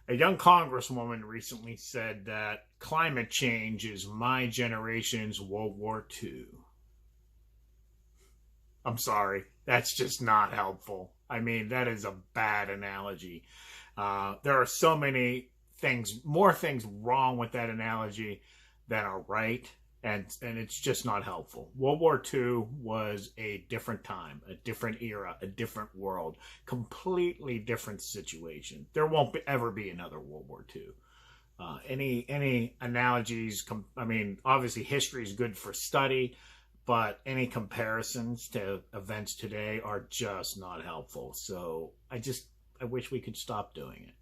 A young congresswoman recently said that climate change is my generation's World War II. I'm sorry, that's just not helpful. I mean, that is a bad analogy. There are so many things, more things wrong with that analogy than are right, and it's just not helpful. World War II was a different time, a different era, a different world, completely different situation. There won't ever be another World War II. Any analogies? I mean, obviously history is good for study, but any comparisons to events today are just not helpful. So I wish we could stop doing it.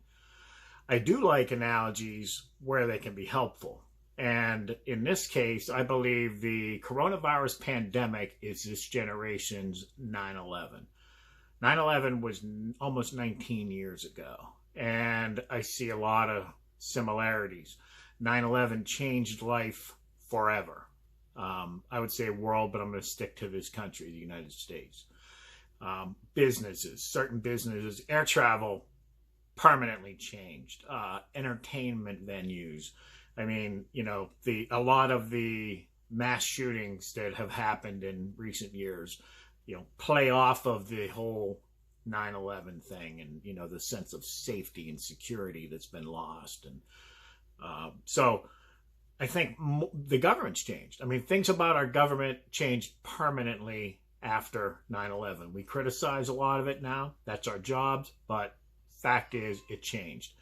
I do like analogies where they can be helpful. And in this case, I believe the coronavirus pandemic is this generation's 9/11. 9/11 was almost 19 years ago, and I see a lot of similarities. 9/11 changed life forever. I would say world, but I'm going to stick to this country, the United States. Businesses, certain businesses, air travel permanently changed. Entertainment venues. I mean, a lot of the mass shootings that have happened in recent years, play off of the whole 9/11 thing, and the sense of safety and security that's been lost. And so I think the government's changed. I mean, things about our government changed permanently after 9/11. We criticize a lot of it now. That's our jobs. But fact is, it changed.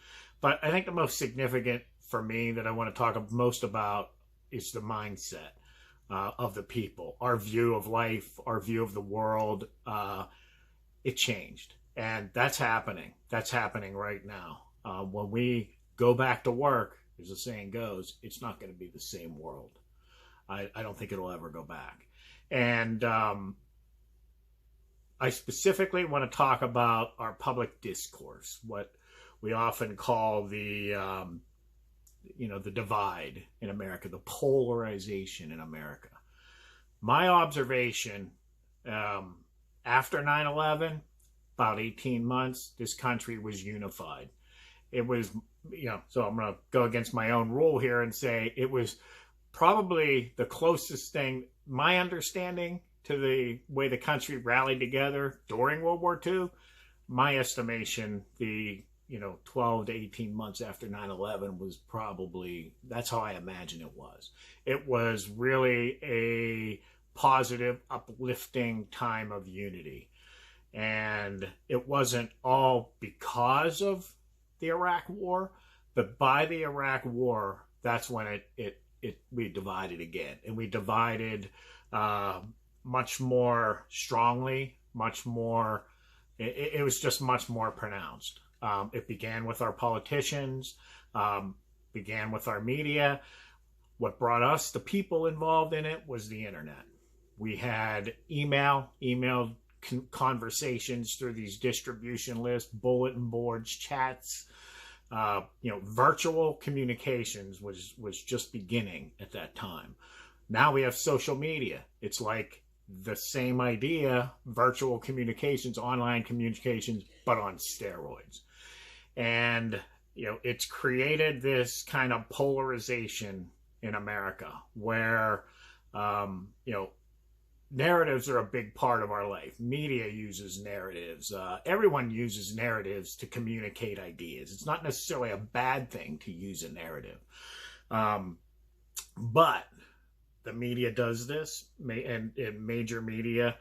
But I think the most significant for me that I want to talk most about is the mindset of the people. Our view of life, our view of the world, it changed. And that's happening. That's happening right now. When we go back to work, as the saying goes, it's not going to be the same world. I don't think it'll ever go back. And I specifically want to talk about our public discourse, what we often call the divide in America, the polarization in America. My observation, after 9/11, about 18 months, this country was unified. It was, so I'm going to go against my own rule here and say it was probably the closest thing, my understanding, to the way the country rallied together during World War II. My estimation, the 12 to 18 months after 9/11 was probably, that's how I imagine it was. It was really a positive, uplifting time of unity. And it wasn't all because of the Iraq War, but by the Iraq War, that's when we divided again. And we divided much more strongly, much more, it was just much more pronounced. It began with our politicians, began with our media. What brought us, the people involved in it, was the internet. We had email conversations through these distribution lists, bulletin boards, chats. Virtual communications was just beginning at that time. Now we have social media. It's like the same idea, virtual communications, online communications, but on steroids. And, it's created this kind of polarization in America where, narratives are a big part of our life. Media uses narratives. Everyone uses narratives to communicate ideas. It's not necessarily a bad thing to use a narrative. But the media does this, and major media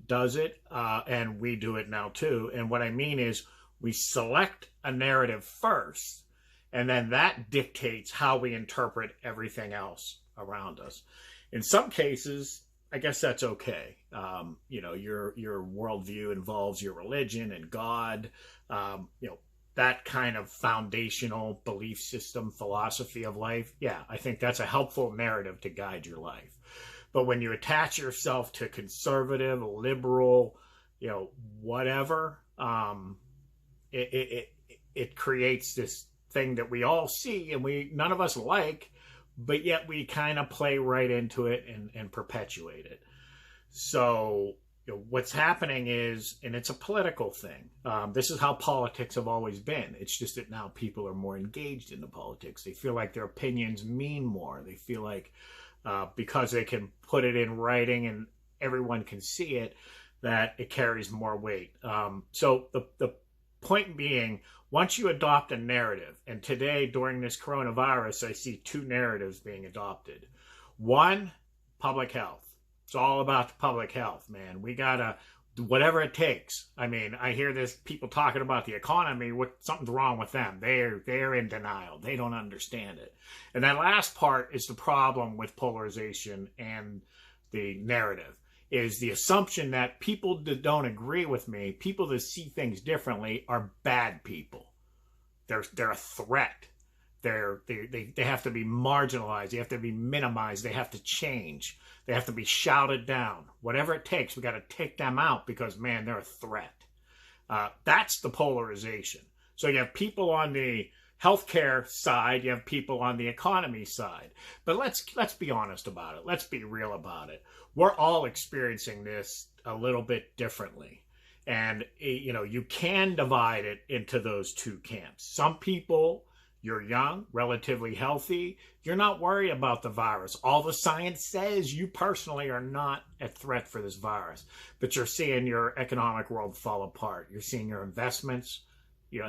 does it, and we do it now too. And what I mean is, we select a narrative first, and then that dictates how we interpret everything else around us. In some cases, I guess that's okay. Your worldview involves your religion and God, that kind of foundational belief system, philosophy of life. Yeah, I think that's a helpful narrative to guide your life. But when you attach yourself to conservative, liberal, whatever, it creates this thing that we all see and none of us like, but yet we kind of play right into it and perpetuate it. So what's happening is, and it's a political thing. This is how politics have always been. It's just that now people are more engaged in the politics. They feel like their opinions mean more. They feel like because they can put it in writing and everyone can see it, that it carries more weight. So the point being, once you adopt a narrative, and today during this coronavirus, I see two narratives being adopted. One, public health. It's all about the public health, man. We gotta do whatever it takes. I mean, I hear this people talking about the economy. Something's wrong with them. They're in denial. They don't understand it. And that last part is the problem with polarization and the narrative, is the assumption that people that don't agree with me, people that see things differently, are bad people. They're a threat. They have to be marginalized. They have to be minimized. They have to change. They have to be shouted down. Whatever it takes, we got to take them out because, man, they're a threat. That's the polarization. So you have people on the healthcare side, you have people on the economy side. But let's be honest about it. Let's be real about it. We're all experiencing this a little bit differently. And, you can divide it into those two camps. Some people, you're young, relatively healthy, you're not worried about the virus. All the science says you personally are not a threat for this virus. But you're seeing your economic world fall apart. You're seeing your investments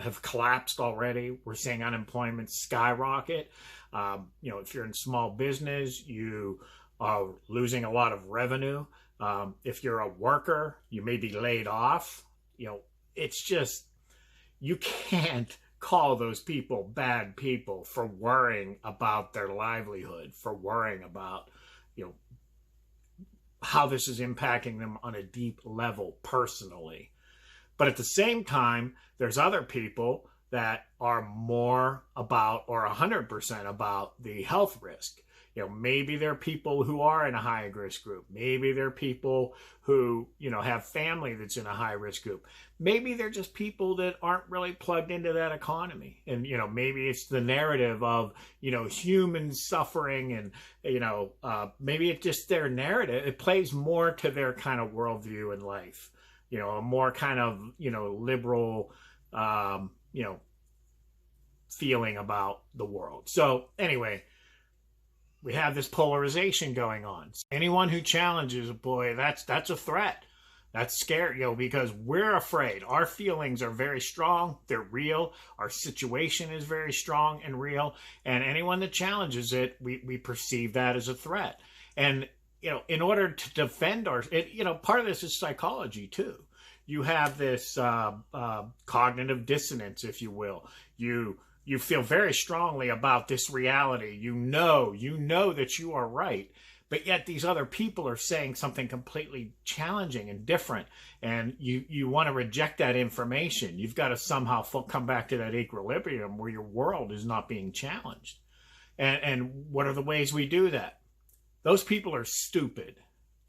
have collapsed already. We're seeing unemployment skyrocket. If you're in small business, you are losing a lot of revenue. If you're a worker, you may be laid off. It's just, you can't call those people bad people for worrying about their livelihood, for worrying about, how this is impacting them on a deep level personally. But at the same time, there's other people that are more about, or 100% about, the health risk. Maybe they're people who are in a high risk group. Maybe they're people who, have family that's in a high risk group. Maybe they're just people that aren't really plugged into that economy. And, maybe it's the narrative of, human suffering and, maybe it's just their narrative. It plays more to their kind of worldview in life, a more kind of, liberal, feeling about the world. So anyway, we have this polarization going on. Anyone who challenges, boy, that's a threat. That's scary, because we're afraid. Our feelings are very strong. They're real. Our situation is very strong and real. And anyone that challenges it, we perceive that as a threat. And, in order to defend part of this is psychology too. You have this cognitive dissonance, if you will. You feel very strongly about this reality. You know that you are right, but yet these other people are saying something completely challenging and different, and you want to reject that information. You've got to somehow come back to that equilibrium where your world is not being challenged. And what are the ways we do that? Those people are stupid.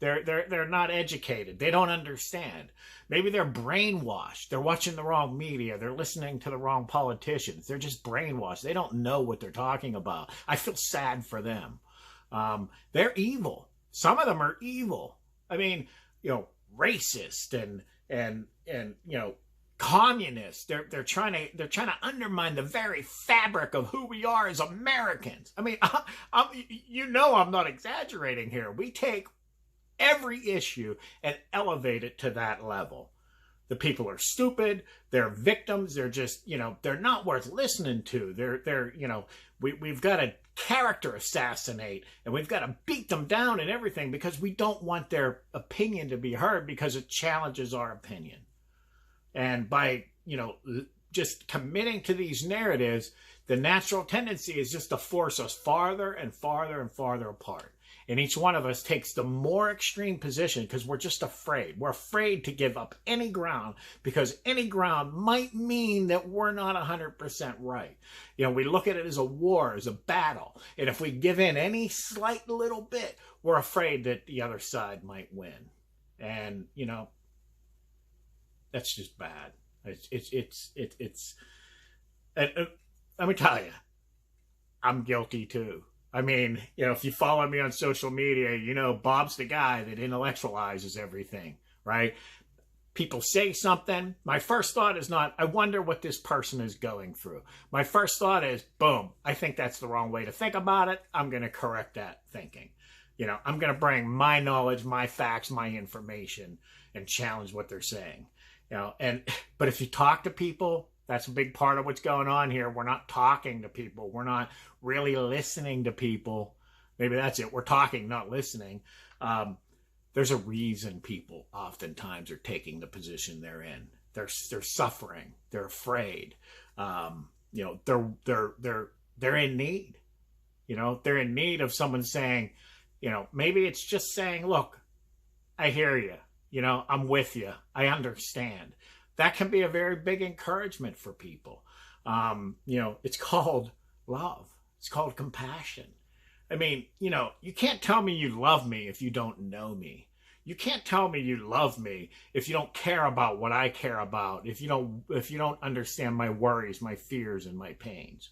They're not educated. They don't understand. Maybe they're brainwashed. They're watching the wrong media. They're listening to the wrong politicians. They're just brainwashed. They don't know what they're talking about. I feel sad for them. They're evil. Some of them are evil. I mean, racist and communists. They're trying to undermine the very fabric of who we are as Americans. I mean, I'm not exaggerating here. We take every issue and elevate it to that level. The people are stupid. They're victims. They're just, they're not worth listening to. We've got to character assassinate, and we've got to beat them down and everything because we don't want their opinion to be heard because it challenges our opinion. And by, just committing to these narratives, the natural tendency is just to force us farther and farther and farther apart. And each one of us takes the more extreme position because we're just afraid. We're afraid to give up any ground because any ground might mean that we're not 100% right. We look at it as a war, as a battle. And if we give in any slight little bit, we're afraid that the other side might win. And, that's just bad. Let me tell you, I'm guilty too. I mean, if you follow me on social media, Bob's the guy that intellectualizes everything, right? People say something. My first thought is not, I wonder what this person is going through. My first thought is, boom, I think that's the wrong way to think about it. I'm going to correct that thinking. I'm going to bring my knowledge, my facts, my information, and challenge what they're saying. But if you talk to people, that's a big part of what's going on here. We're not talking to people. We're not really listening to people. Maybe that's it. We're talking, not listening. There's a reason people oftentimes are taking the position they're in. They're suffering. They're afraid. They're in need. They're in need of someone saying, maybe it's just saying, look, I hear you. I'm with you. I understand. That can be a very big encouragement for people. It's called love. It's called compassion. I mean, you can't tell me you love me if you don't know me. You can't tell me you love me if you don't care about what I care about, if you don't understand my worries, my fears, and my pains.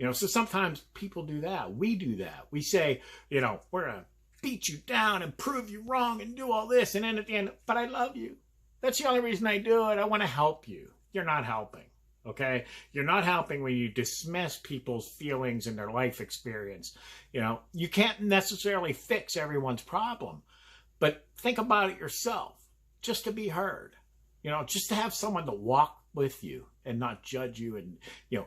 So sometimes people do that. We do that. We say, we're going to beat you down and prove you wrong and do all this. And then at the end, but I love you. That's the only reason I do it. I want to help you. You're not helping. Okay? You're not helping when you dismiss people's feelings and their life experience. You can't necessarily fix everyone's problem, but think about it yourself, just to be heard, just to have someone to walk with you and not judge you and,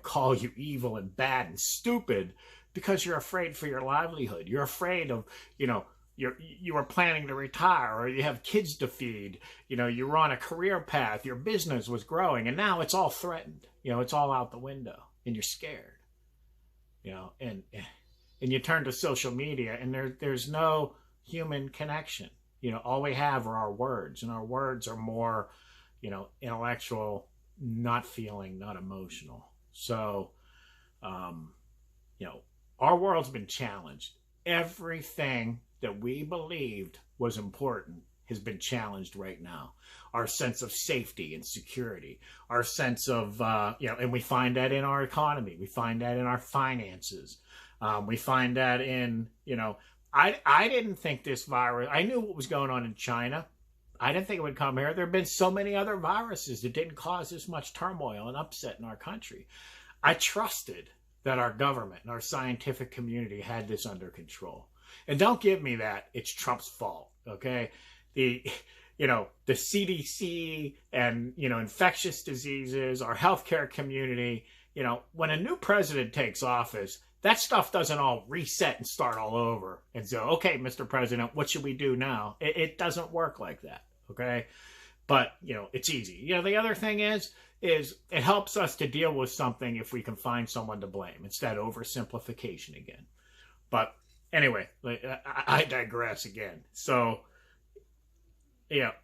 call you evil and bad and stupid because you're afraid for your livelihood. You're afraid of, you were planning to retire, or you have kids to feed, you were on a career path, your business was growing, and now it's all threatened. It's all out the window and you're scared, and you turn to social media and there's no human connection. All we have are our words, and our words are more, intellectual, not feeling, not emotional. So, our world's been challenged. Everything that we believed was important has been challenged right now. Our sense of safety and security, our sense of, and we find that in our economy. We find that in our finances. We find that in, I didn't think this virus, I knew what was going on in China. I didn't think it would come here. There have been so many other viruses that didn't cause this much turmoil and upset in our country. I trusted that our government and our scientific community had this under control. And don't give me that it's Trump's fault, okay? The CDC and, infectious diseases, our healthcare community, when a new president takes office, that stuff doesn't all reset and start all over and say, okay, Mr. President, what should we do now? It doesn't work like that, okay? But, it's easy. The other thing is it helps us to deal with something if we can find someone to blame. It's that oversimplification again. But anyway, I digress again. So,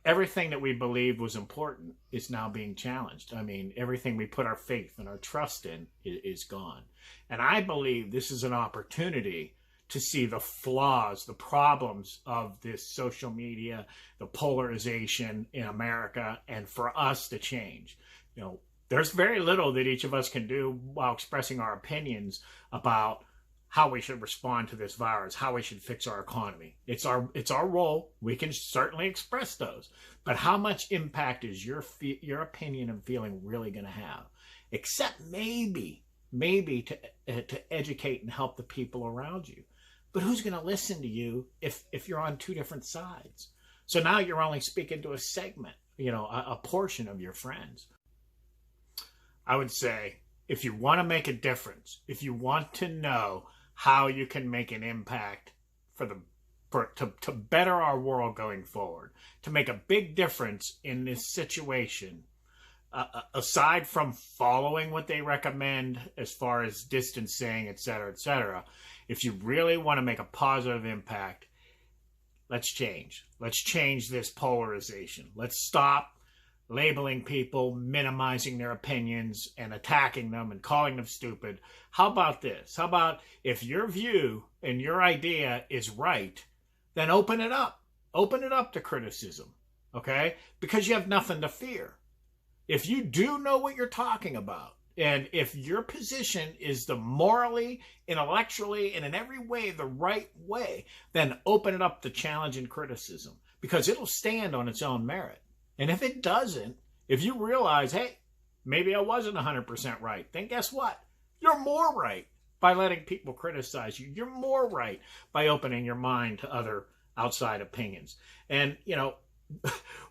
everything that we believed was important is now being challenged. I mean, everything we put our faith and our trust in is gone. And I believe this is an opportunity to see the flaws, the problems of this social media, the polarization in America, and for us to change. There's very little that each of us can do while expressing our opinions about how we should respond to this virus, how we should fix our economy. It's our role. We can certainly express those. But how much impact is your opinion and feeling really going to have? Except maybe to educate and help the people around you. But who's going to listen to you if you're on two different sides? So now you're only speaking to a segment, a portion of your friends. I would say, if you want to make a difference, if you want to know how you can make an impact to better our world going forward, to make a big difference in this situation, aside from following what they recommend as far as distancing, et cetera, if you really want to make a positive impact, let's change. Let's change this polarization. Let's stop labeling people, minimizing their opinions, and attacking them and calling them stupid. How about this? How about if your view and your idea is right, then open it up. Open it up to criticism, okay? Because you have nothing to fear. If you do know what you're talking about, and if your position is the morally, intellectually, and in every way the right way, then open it up to challenge and criticism. because it'll stand on its own merit. And if it doesn't, if you realize, hey, maybe I wasn't 100% right, then guess what? You're more right by letting people criticize you. You're more right by opening your mind to other outside opinions. And,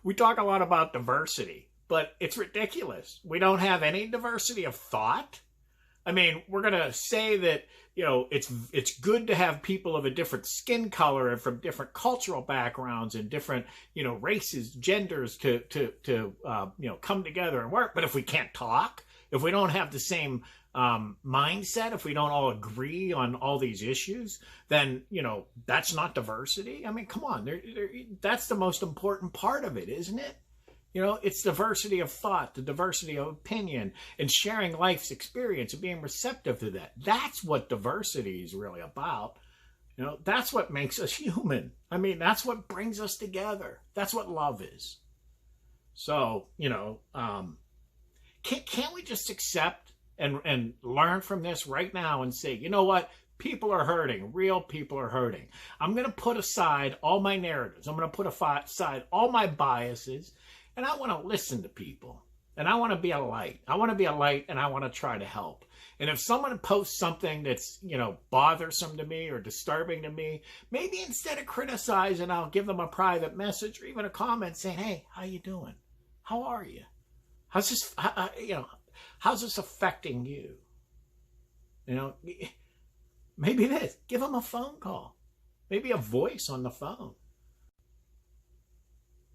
we talk a lot about diversity, but it's ridiculous. We don't have any diversity of thought. I mean, we're going to say that, it's good to have people of a different skin color and from different cultural backgrounds and different, races, genders to come together and work. But if we can't talk, if we don't have the same mindset, if we don't all agree on all these issues, then, that's not diversity. I mean, come on, that's the most important part of it, isn't it? It's diversity of thought, the diversity of opinion, and sharing life's experience and being receptive to that. That's what diversity is really about. That's what makes us human. I mean, that's what brings us together. That's what love is. So, can't we just accept and learn from this right now and say, you know what? People are hurting. Real people are hurting. I'm going to put aside all my narratives. I'm going to put aside all my biases. And I want to listen to people. And I want to be a light. I want to be a light, and I want to try to help. And if someone posts something that's, bothersome to me or disturbing to me, maybe instead of criticizing, I'll give them a private message or even a comment saying, hey, how you doing? How are you? How's this, how's this affecting you? Maybe this. Give them a phone call. Maybe a voice on the phone.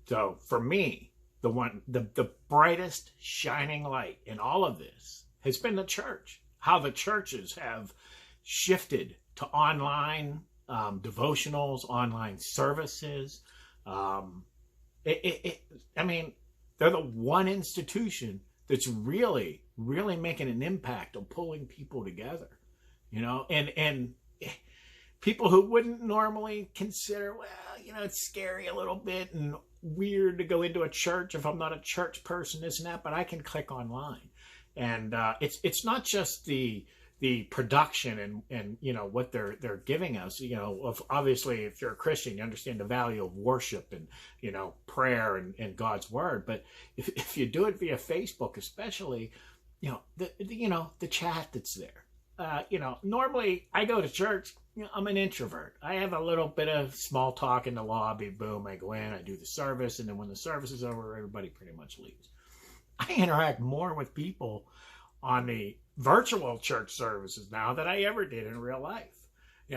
So for me, the brightest shining light in all of this has been the church. How the churches have shifted to online devotionals, online services. I mean, they're the one institution that's really, really making an impact on pulling people together. And people who wouldn't normally consider, it's scary a little bit and weird to go into a church if I'm not a church person, this and that, but I can click online. And it's not just the production and what they're giving us. Obviously, if you're a Christian, you understand the value of worship and prayer and God's word. But if you do it via Facebook, especially, the chat that's there. Normally I go to church. I'm an introvert. I have a little bit of small talk in the lobby. Boom, I go in, I do the service, and then when the service is over, everybody pretty much leaves. I interact more with people on the virtual church services now than I ever did in real life.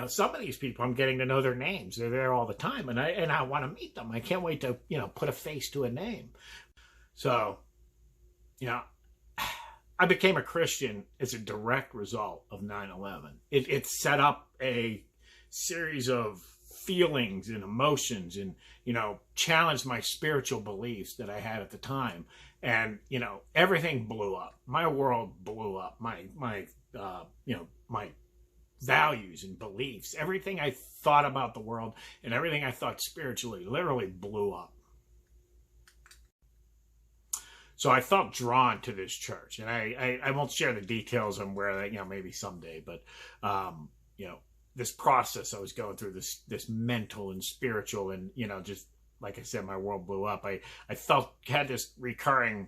Some of these people, I'm getting to know their names. They're there all the time, and I want to meet them. I can't wait to, put a face to a name. So, I became a Christian as a direct result of 9/11. It set up a series of feelings and emotions and, challenged my spiritual beliefs that I had at the time. And, everything blew up. My world blew up. My values and beliefs, everything I thought about the world and everything I thought spiritually literally blew up. So I felt drawn to this church, and I won't share the details on where that, maybe someday, but, this process I was going through, this mental and spiritual and, just like I said, my world blew up. I had this recurring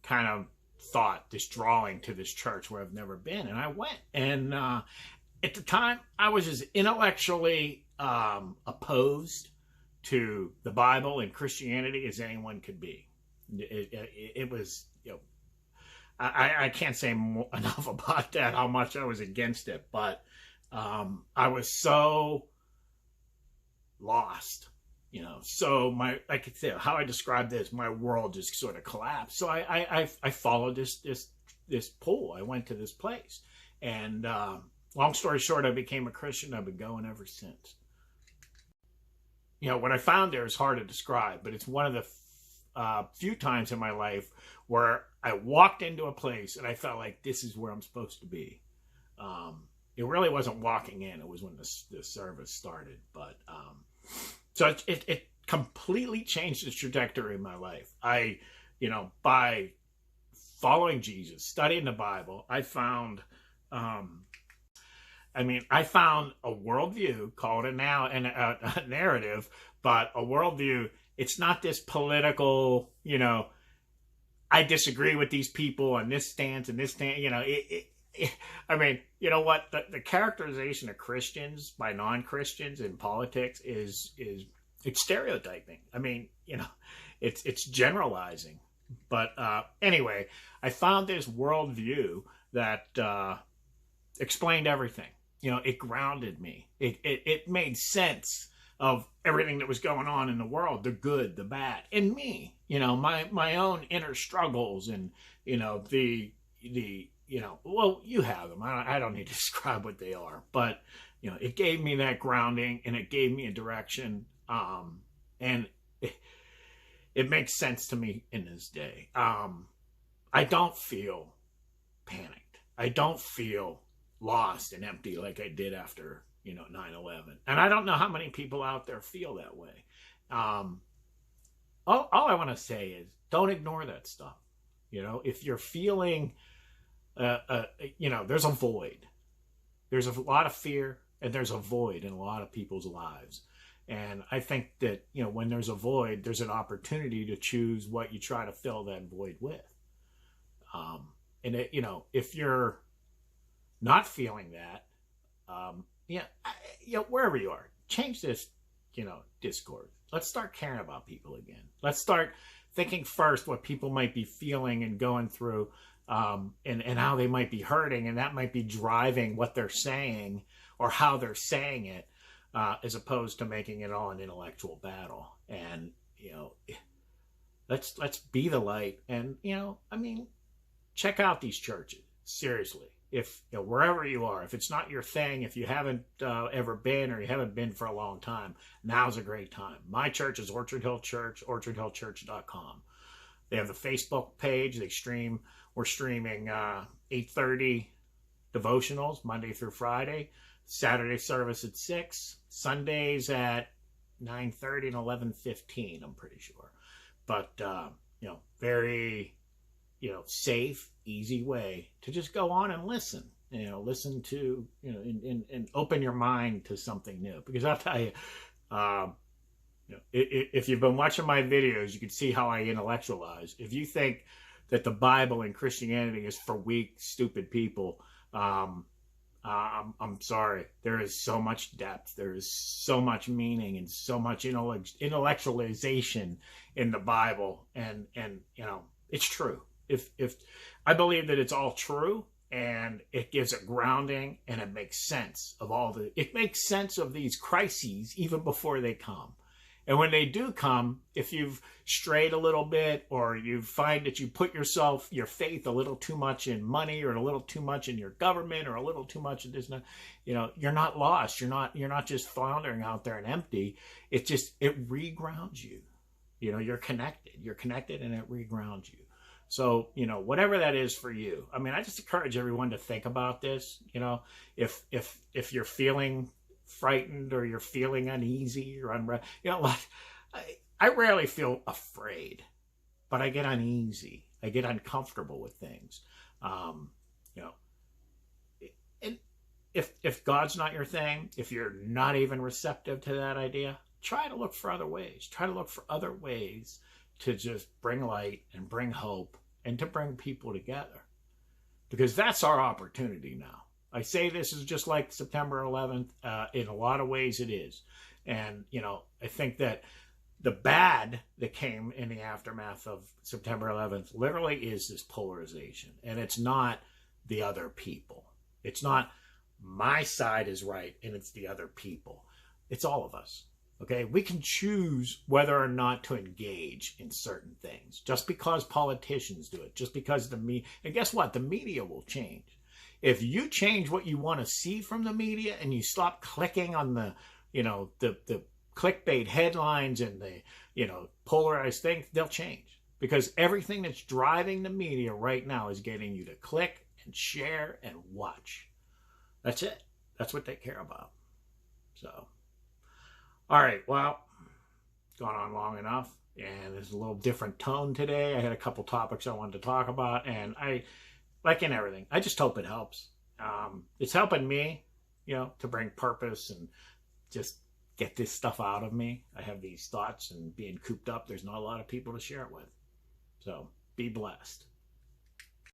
kind of thought, this drawing to this church where I've never been. And I went, and, at the time I was as intellectually, opposed to the Bible and Christianity as anyone could be. It was, I can't say enough about that, how much I was against it, but I was so lost, so I could say how I describe this, my world just sort of collapsed. So I followed this pull. I went to this place, and long story short, I became a Christian. I've been going ever since. What I found there is hard to describe, but it's one of the few times in my life where I walked into a place and I felt like this is where I'm supposed to be. It really wasn't walking in. It was when the service started. But so it completely changed the trajectory of my life. By following Jesus, studying the Bible, I found I found a worldview, called it now a narrative, but a worldview it's not this political, I disagree with these people on this stance and this stance. I mean, you know what? The characterization of Christians by non-Christians in politics is it's stereotyping. I mean, it's generalizing. But anyway, I found this worldview that explained everything. It grounded me. It made sense of everything that was going on in the world, the good, the bad, and me. My own inner struggles, and well, you have them. I don't need to describe what they are, but it gave me that grounding, and it gave me a direction, and it makes sense to me in this day. I don't feel panicked. I don't feel lost and empty like I did after 9/11, and I don't know how many people out there feel that way. All I want to say is don't ignore that stuff. If you're feeling there's a void. There's a lot of fear, and there's a void in a lot of people's lives. And I think that, when there's a void, there's an opportunity to choose what you try to fill that void with. If you're not feeling that, wherever you are, change this, discourse. Let's start caring about people again. Let's start thinking first what people might be feeling and going through, and how they might be hurting, and that might be driving what they're saying or how they're saying it, as opposed to making it all an intellectual battle. And let's be the light. And check out these churches seriously. If wherever you are, if it's not your thing, if you haven't ever been, or you haven't been for a long time, now's a great time. My church is Orchard Hill Church, orchardhillchurch.com. They have the Facebook page. We're streaming 8:30 devotionals Monday through Friday, Saturday service at 6, Sundays at 9:30 and 11:15. I'm pretty sure, but very safe, easy way to just go on and listen. Listen to and open your mind to something new. Because I'll tell you, if you've been watching my videos, you can see how I intellectualize. If you think that the Bible and Christianity is for weak, stupid people, I'm sorry. There is so much depth. There is so much meaning and so much intellectualization in the Bible, and it's true. If I believe that it's all true, and it gives a grounding, and it makes sense of it makes sense of these crises even before they come. And when they do come, if you've strayed a little bit, or you find that you put your faith a little too much in money, or a little too much in your government, or a little too much in this, you're not lost. You're not just floundering out there and empty. It regrounds you. You're connected, and it regrounds you. So, whatever that is for you. I mean, I just encourage everyone to think about this. If you're feeling frightened, or you're feeling uneasy or unrest, I rarely feel afraid, but I get uneasy. I get uncomfortable with things. And if God's not your thing, if you're not even receptive to that idea, try to look for other ways. Try to look for other ways to just bring light and bring hope, and to bring people together, because that's our opportunity now. I say this is just like September 11th. In a lot of ways it is. And, I think that the bad that came in the aftermath of September 11th literally is this polarization. And it's not the other people. It's not my side is right and it's the other people. It's all of us. Okay, we can choose whether or not to engage in certain things. Just because politicians do it, just because the media, and guess what? The media will change. If you change what you want to see from the media, and you stop clicking on the clickbait headlines and the, polarized things, they'll change. Because everything that's driving the media right now is getting you to click and share and watch. That's it. That's what they care about. So. All right, well, gone on long enough, and there's a little different tone today. I had a couple topics I wanted to talk about, and I, like in everything, I just hope it helps. It's helping me, to bring purpose and just get this stuff out of me. I have these thoughts, and being cooped up, there's not a lot of people to share it with. So be blessed.